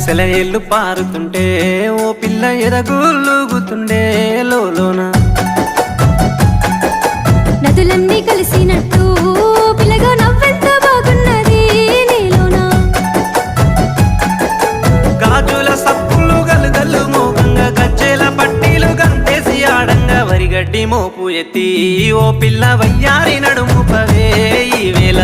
సెలయేళ్ళు పారుతుంటే ఓ పిల్ల ఎదగులుగుతుండే లోన నదులన్నీ కలిసినట్టు పిల్లగా నవ్వెంత బాగున్నది నీలోన గాజుల సప్పులు గలుగల్లు మోగంగా గజ్జెల పట్టీలు గంతేసి ఆడంగా వరిగడ్డి మోపు ఎత్తి ఓ పిల్ల వయ్యారి నడుము పవే ఈ వేళ